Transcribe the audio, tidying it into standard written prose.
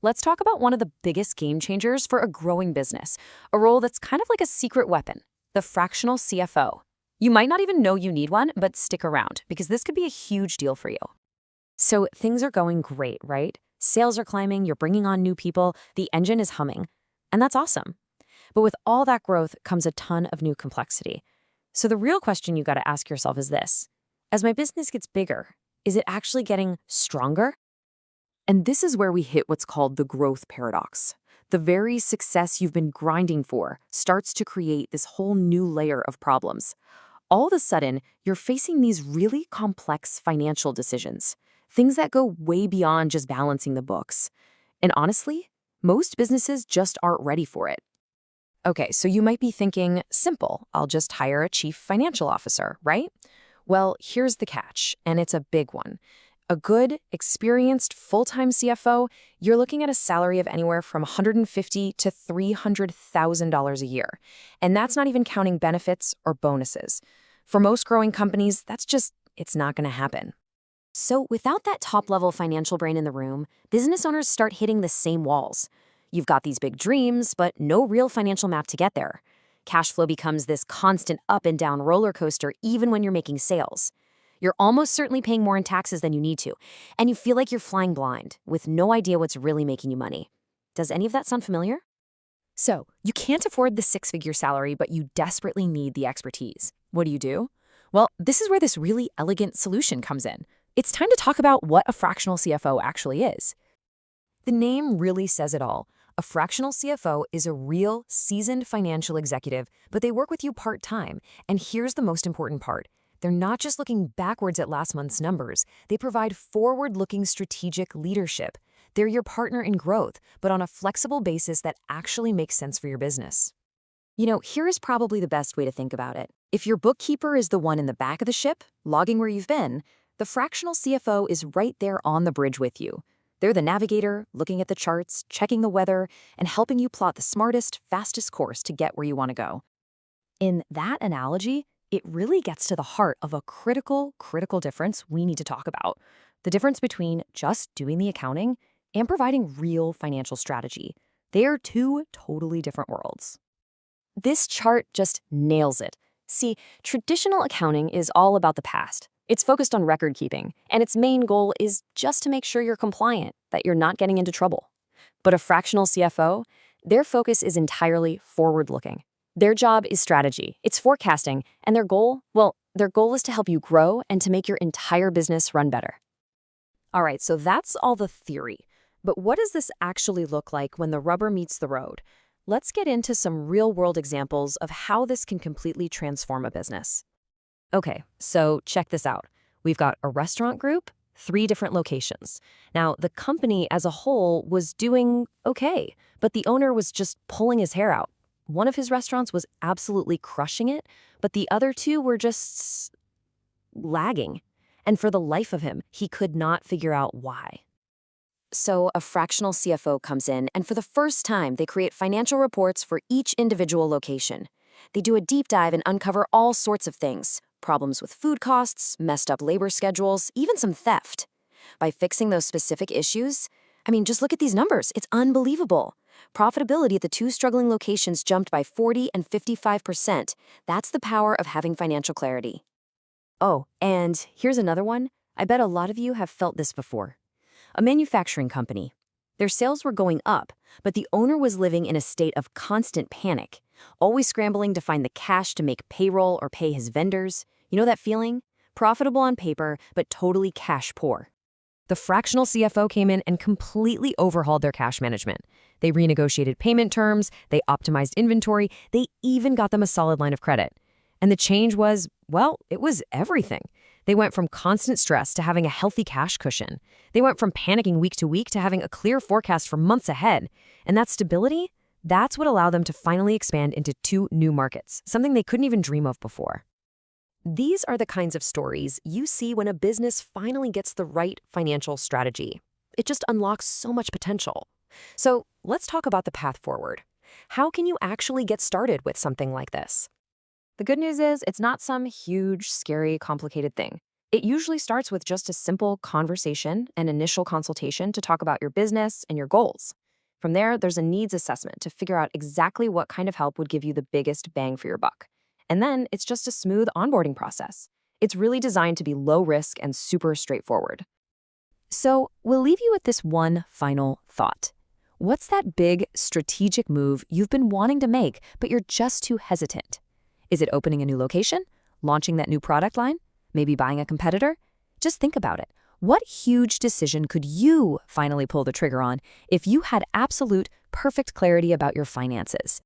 Let's talk about one of the biggest game changers for a growing business, a role that's kind of like a secret weapon, the fractional CFO. You might not even know you need one, but stick around because this could be a huge deal for you. So things are going great, right? Sales are climbing, you're bringing on new people, the engine is humming, and that's awesome. But with all that growth comes a ton of new complexity. So the real question you got to ask yourself is this: as my business gets bigger, is it actually getting stronger? And this is where we hit what's called the growth paradox. The very success you've been grinding for starts to create this whole new layer of problems. All of a sudden, you're facing these really complex financial decisions, things that go way beyond just balancing the books. And honestly, most businesses just aren't ready for it. Okay, so you might be thinking, simple, I'll just hire a chief financial officer, right? Well, here's the catch, and it's a big one. A good, experienced, full-time CFO, you're looking at a salary of anywhere from $150,000 to $300,000 a year. And that's not even counting benefits or bonuses. For most growing companies, it's not going to happen. So without that top-level financial brain in the room, business owners start hitting the same walls. You've got these big dreams, but no real financial map to get there. Cash flow becomes this constant up and down roller coaster even when you're making sales. You're almost certainly paying more in taxes than you need to, and you feel like you're flying blind, with no idea what's really making you money. Does any of that sound familiar? So, you can't afford the six-figure salary, but you desperately need the expertise. What do? Well, this is where this really elegant solution comes in. It's time to talk about what a fractional CFO actually is. The name really says it all. A fractional CFO is a real, seasoned financial executive, but they work with you part-time. And here's the most important part. They're not just looking backwards at last month's numbers. They provide forward-looking strategic leadership. They're your partner in growth, but on a flexible basis that actually makes sense for your business. Here is probably the best way to think about it. If your bookkeeper is the one in the back of the ship, logging where you've been, the fractional CFO is right there on the bridge with you. They're the navigator, looking at the charts, checking the weather, and helping you plot the smartest, fastest course to get where you want to go. In that analogy, it really gets to the heart of a critical difference we need to talk about. The difference between just doing the accounting and providing real financial strategy. They are two totally different worlds. This chart just nails it. See, traditional accounting is all about the past. It's focused on record keeping, and its main goal is just to make sure you're compliant, that you're not getting into trouble. But a fractional CFO, their focus is entirely forward-looking. Their job is strategy, it's forecasting, and their goal is to help you grow and to make your entire business run better. All right, so that's all the theory. But what does this actually look like when the rubber meets the road? Let's get into some real-world examples of how this can completely transform a business. Okay, so check this out. We've got a restaurant group, 3 different locations. Now, the company as a whole was doing okay, but the owner was just pulling his hair out. One of his restaurants was absolutely crushing it, but the other 2 were just lagging. And for the life of him, he could not figure out why. So a fractional CFO comes in, and for the first time, they create financial reports for each individual location. They do a deep dive and uncover all sorts of things: problems with food costs, messed up labor schedules, even some theft. By fixing those specific issues, just look at these numbers. It's unbelievable. Profitability at the 2 struggling locations jumped by 40% and 55%. That's the power of having financial clarity. Oh, and here's another one. I bet a lot of you have felt this before. A manufacturing company. Their sales were going up, but the owner was living in a state of constant panic, always scrambling to find the cash to make payroll or pay his vendors. You know that feeling? Profitable on paper, but totally cash poor. The fractional CFO came in and completely overhauled their cash management. They renegotiated payment terms, they optimized inventory, they even got them a solid line of credit. And the change was, it was everything. They went from constant stress to having a healthy cash cushion. They went from panicking week to week to having a clear forecast for months ahead. And that stability, that's what allowed them to finally expand into 2 new markets, something they couldn't even dream of before. These are the kinds of stories you see when a business finally gets the right financial strategy. It just unlocks so much potential. So let's talk about the path forward. How can you actually get started with something like this? The good news is it's not some huge, scary, complicated thing. It usually starts with just a simple conversation and initial consultation to talk about your business and your goals. From there, there's a needs assessment to figure out exactly what kind of help would give you the biggest bang for your buck. And then it's just a smooth onboarding process. It's really designed to be low risk and super straightforward. So, we'll leave you with this one final thought. What's that big strategic move you've been wanting to make, but you're just too hesitant? Is it opening a new location? Launching that new product line? Maybe buying a competitor? Just think about it. What huge decision could you finally pull the trigger on if you had absolute, perfect clarity about your finances?